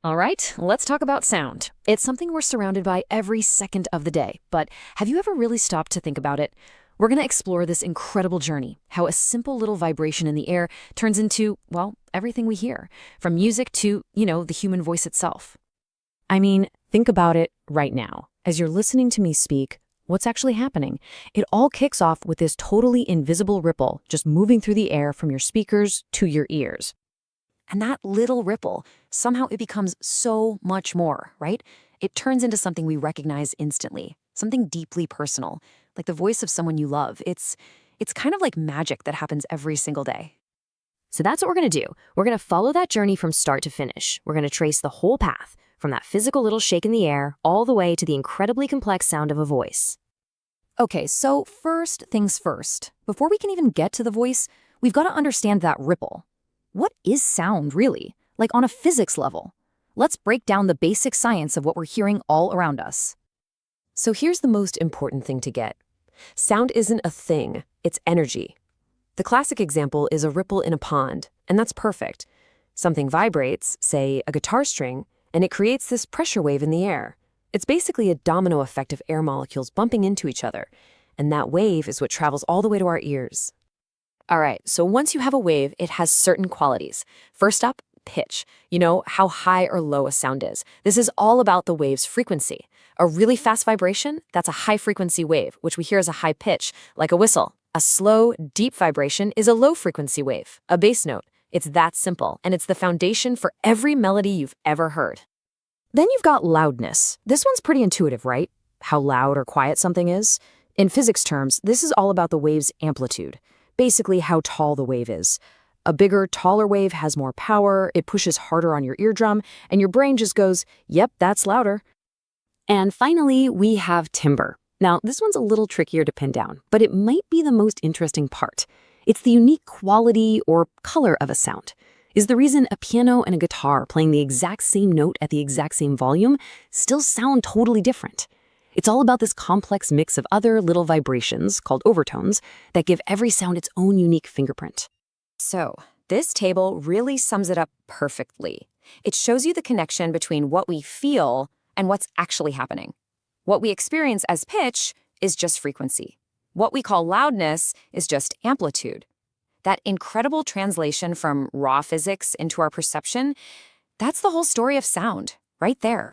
All right, let's talk about sound. It's something we're surrounded by every second of the day, but have you ever really stopped to think about it? We're going to explore this incredible journey, how a simple little vibration in the air turns into, well, everything we hear, from music to, the human voice itself. I mean, think about it right now. As you're listening to me speak, what's actually happening? It all kicks off with this totally invisible ripple just moving through the air from your speakers to your ears. And that little ripple, somehow it becomes so much more, right? It turns into something we recognize instantly, something deeply personal, like the voice of someone you love. It's kind of like magic that happens every single day. So that's what we're going to do. We're going to follow that journey from start to finish. We're going to trace the whole path, from that physical little shake in the air, all the way to the incredibly complex sound of a voice. Okay, so first things first. Before we can even get to the voice, we've got to understand that ripple. What is sound, really? Like on a physics level? Let's break down the basic science of what we're hearing all around us. So here's the most important thing to get. Sound isn't a thing, it's energy. The classic example is a ripple in a pond, and that's perfect. Something vibrates, say a guitar string, and it creates this pressure wave in the air. It's basically a domino effect of air molecules bumping into each other, and that wave is what travels all the way to our ears. All right, so once you have a wave, it has certain qualities. First up, pitch. You know, how high or low a sound is. This is all about the wave's frequency. A really fast vibration, that's a high-frequency wave, which we hear as a high pitch, like a whistle. A slow, deep vibration is a low-frequency wave, a bass note. It's that simple, and it's the foundation for every melody you've ever heard. Then you've got loudness. This one's pretty intuitive, right? How loud or quiet something is. In physics terms, this is all about the wave's amplitude. Basically how tall the wave is. A bigger, taller wave has more power, it pushes harder on your eardrum, and your brain just goes, yep, that's louder. And finally, we have timbre. Now, this one's a little trickier to pin down, but it might be the most interesting part. It's the unique quality or color of a sound. Is the reason a piano and a guitar playing the exact same note at the exact same volume still sound totally different. It's all about this complex mix of other little vibrations, called overtones, that give every sound its own unique fingerprint. So, this table really sums it up perfectly. It shows you the connection between what we feel and what's actually happening. What we experience as pitch is just frequency. What we call loudness is just amplitude. That incredible translation from raw physics into our perception, that's the whole story of sound, right there.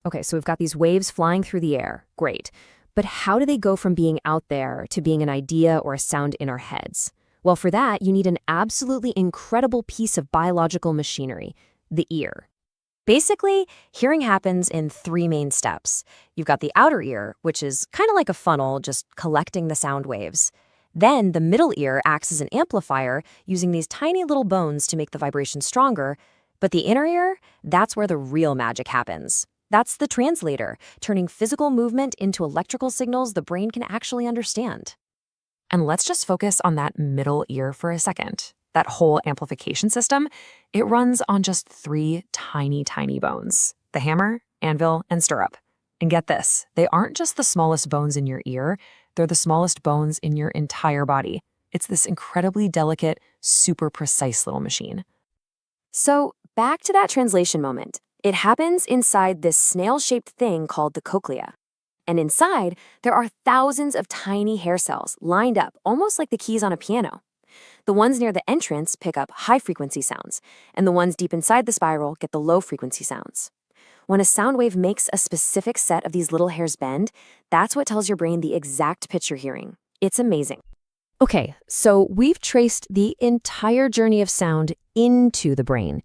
Okay, so we've got these waves flying through the air. Great. But how do they go from being out there to being an idea or a sound in our heads? Well, for that, you need an absolutely incredible piece of biological machinery, the ear. Basically, hearing happens in three main steps. You've got the outer ear, which is kind of like a funnel, just collecting the sound waves. Then the middle ear acts as an amplifier, using these tiny little bones to make the vibration stronger. But the inner ear, that's where the real magic happens. That's the translator, turning physical movement into electrical signals the brain can actually understand. And let's just focus on that middle ear for a second. That whole amplification system, it runs on just three tiny, tiny bones. The hammer, anvil, and stirrup. And get this, they aren't just the smallest bones in your ear, they're the smallest bones in your entire body. It's this incredibly delicate, super precise little machine. So, back to that translation moment. It happens inside this snail-shaped thing called the cochlea. And inside, there are thousands of tiny hair cells lined up, almost like the keys on a piano. The ones near the entrance pick up high-frequency sounds, and the ones deep inside the spiral get the low-frequency sounds. When a sound wave makes a specific set of these little hairs bend, that's what tells your brain the exact pitch you're hearing. It's amazing. Okay, so we've traced the entire journey of sound into the brain.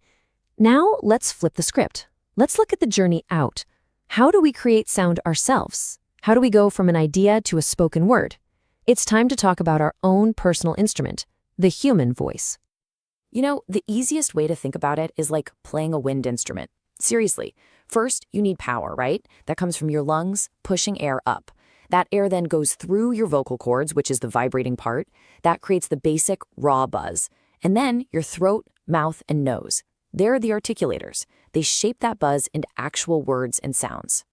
Now let's flip the script. Let's look at the journey out. How do we create sound ourselves? How do we go from an idea to a spoken word? It's time to talk about our own personal instrument, the human voice. You know, the easiest way to think about it is like playing a wind instrument. Seriously, first you need power, right? That comes from your lungs pushing air up. That air then goes through your vocal cords, which is the vibrating part. That creates the basic raw buzz. And then your throat, mouth, and nose. They're the articulators. They shape that buzz into actual words and sounds.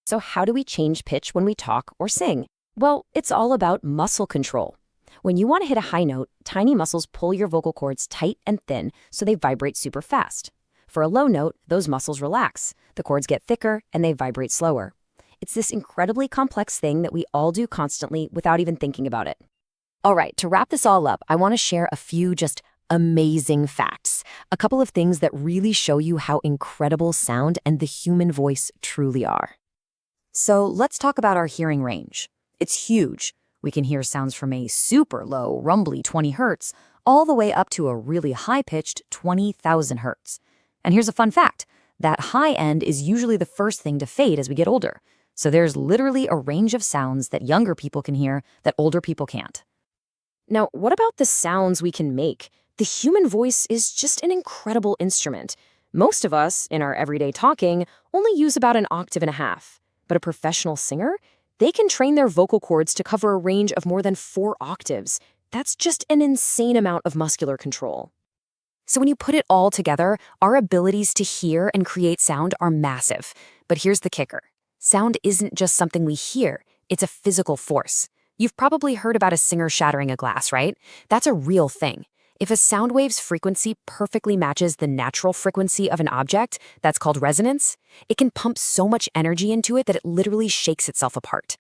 So how do we change pitch when we talk or sing? Well, it's all about muscle control. When you want to hit a high note, tiny muscles pull your vocal cords tight and thin so they vibrate super fast. For a low note, those muscles relax, the chords get thicker, and they vibrate slower. It's this incredibly complex thing that we all do constantly without even thinking about it. All right, to wrap this all up, I want to share a few just amazing facts. A couple of things that really show you how incredible sound and the human voice truly are. So let's talk about our hearing range. It's huge. We can hear sounds from a super low, rumbly 20 hertz all the way up to a really high-pitched 20,000 hertz. And here's a fun fact. That high end is usually the first thing to fade as we get older. So there's literally a range of sounds that younger people can hear that older people can't. Now, what about the sounds we can make? The human voice is just an incredible instrument. Most of us, in our everyday talking, only use about an octave and a half. But a professional singer? They can train their vocal cords to cover a range of more than 4 octaves. That's just an insane amount of muscular control. So when you put it all together, our abilities to hear and create sound are massive. But here's the kicker. Sound isn't just something we hear, it's a physical force. You've probably heard about a singer shattering a glass, right? That's a real thing. If a sound wave's frequency perfectly matches the natural frequency of an object, that's called resonance, it can pump so much energy into it that it literally shakes itself apart.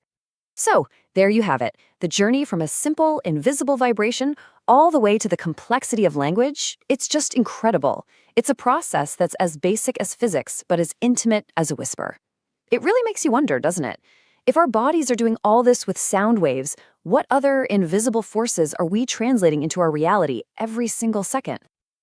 So, there you have it, the journey from a simple, invisible vibration all the way to the complexity of language. It's just incredible. It's a process that's as basic as physics, but as intimate as a whisper. It really makes you wonder, doesn't it? If our bodies are doing all this with sound waves, what other invisible forces are we translating into our reality every single second?